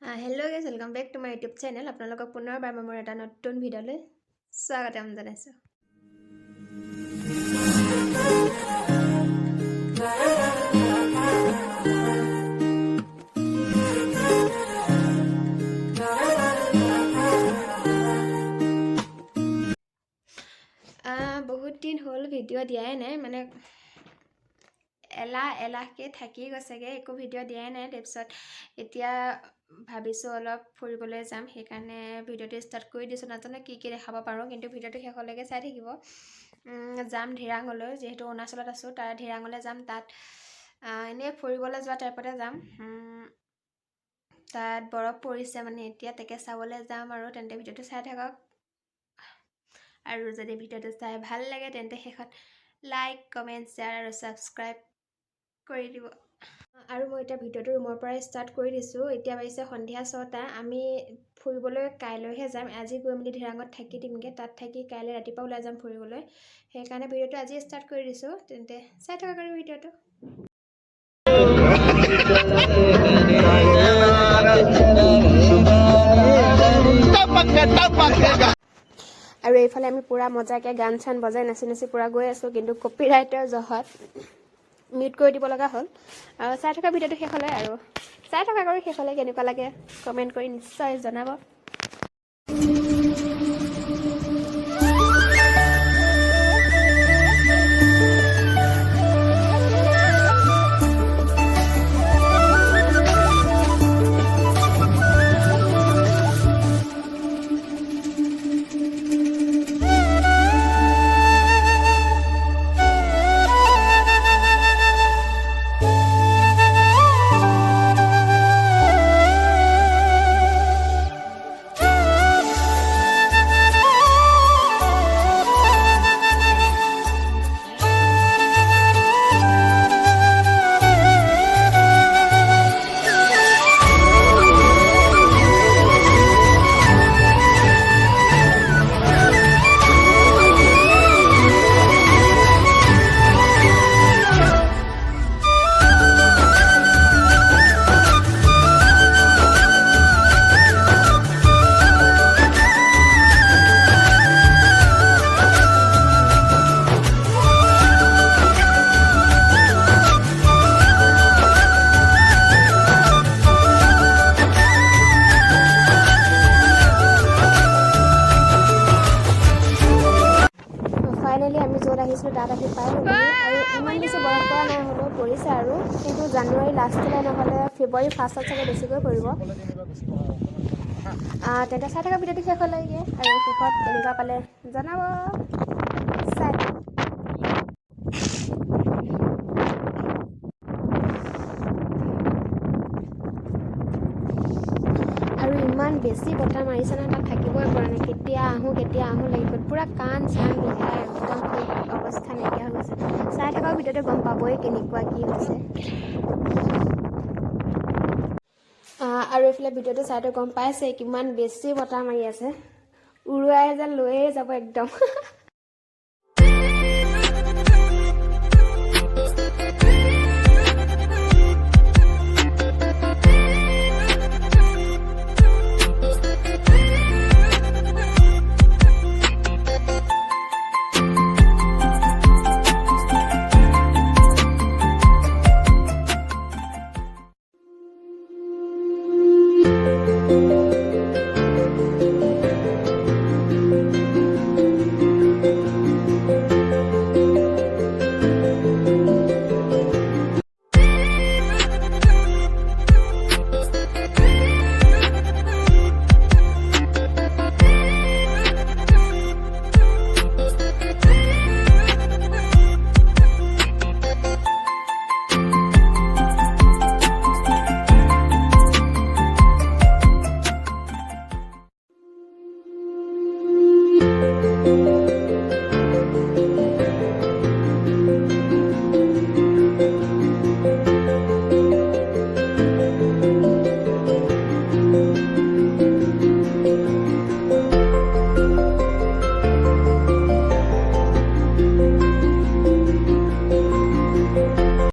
Hello' guys, welcome back to my YouTube channel. আপোনালোকক পুনৰবাৰ মই মোৰ এটা নতুন ভিডিঅ'লৈ স্বাগতম জনাইছোঁ। বহুত দিন হ'ল ভিডিঅ' দিয়াই নাই, মানে এলাহকৈ থাকি গৈছেগৈ, একো ভিডিঅ' দিয়াই নাই। তাৰপিছত এতিয়া ভাবিছোঁ অলপ ফুৰিবলৈ যাম, সেইকাৰণে ভিডিঅ'টো ষ্টাৰ্ট কৰি দিছোঁ। নাজানো কি দেখাব পাৰোঁ, কিন্তু ভিডিঅ'টো শেষলৈকে চাই থাকিব। যাম ধিৰাঙলৈ, যিহেতু অৰুণাচলত আছোঁ, তাৰ ধিৰাঙলৈ যাম। তাত এনেই ফুৰিবলৈ যোৱা টাইপতে যাম। তাত বৰফ পৰিছে মানে এতিয়া, তাকে চাবলৈ যাম। আৰু তেন্তে ভিডিঅ'টো চাই থাকক। আৰু যদি ভিডিঅ'টো চাই ভাল লাগে তেন্তে শেষত লাইক, কমেণ্ট, শ্বেয়াৰ আৰু ছাবস্ক্ৰাইব কৰি দিব। আৰু মই এতিয়া ভিডিঅ'টো ৰুমৰ পৰাই ষ্টাৰ্ট কৰি দিছোঁ। এতিয়া বাজিছে সন্ধিয়া 6টা। আমি ফুৰিবলৈ কাইলৈহে যাম। আজি গৈ মেলি ধিৰাঙত থাকি দিমগৈ। তাত থাকি কাইলৈ ৰাতিপুৱা ওলাই যাম ফুৰিবলৈ। সেইকাৰণে ভিডিঅ'টো আজি ষ্টাৰ্ট কৰি দিছোঁ। তেন্তে চাই থাকক আৰু ভিডিঅ'টো। আৰু এইফালে আমি পূৰা মজাকৈ গান চান বজাই নাচি নাচি পূৰা গৈ আছোঁ, কিন্তু কপিৰাইটৰ জহত মিউট কৰি দিব লগা হ'ল। আৰু চাই থকা ভিডিঅ'টো শেষলৈ, আৰু চাই থকা কৰি শেষলৈ কেনেকুৱা লাগে কমেণ্ট কৰি নিশ্চয় জনাব। ফাইনেলি আমি য'ত আহিছিলোঁ তাত আহি পাইছোঁ। আৰু ইমান বেছি বৰফ পৰা নাই, হ'লেও পৰিছে আৰু। কিন্তু জানুৱাৰী লাষ্টলৈ নহ'লে ফেব্ৰুৱাৰী ফাৰ্ষ্টত চাগে বেছিকৈ পৰিব। তেন্তে চাই থকা ভিডিঅ'টো শেষলৈকে, আৰু শেষত কেনেকুৱা পালে জনাব। চাই আৰু ইমান বেছি বতাহ মাৰিছে নহয়, তাত থাকিবই পৰা নাই। কেতিয়া আহোঁ লাগি গ'ল। পূৰা কাণ চান বিষাই একদম অৱস্থা নাইকিয়া হৈ গৈছে। চাই থকা ভিডিঅ'টো গম পাবই কেনেকুৱা কি হৈছে। আৰু এইফালে ভিডিঅ'টো চাইটো গম পাইছে কিমান বেছি বতাহ মাৰি আছে। উৰুৱাই যেন লৈয়ে যাব একদম।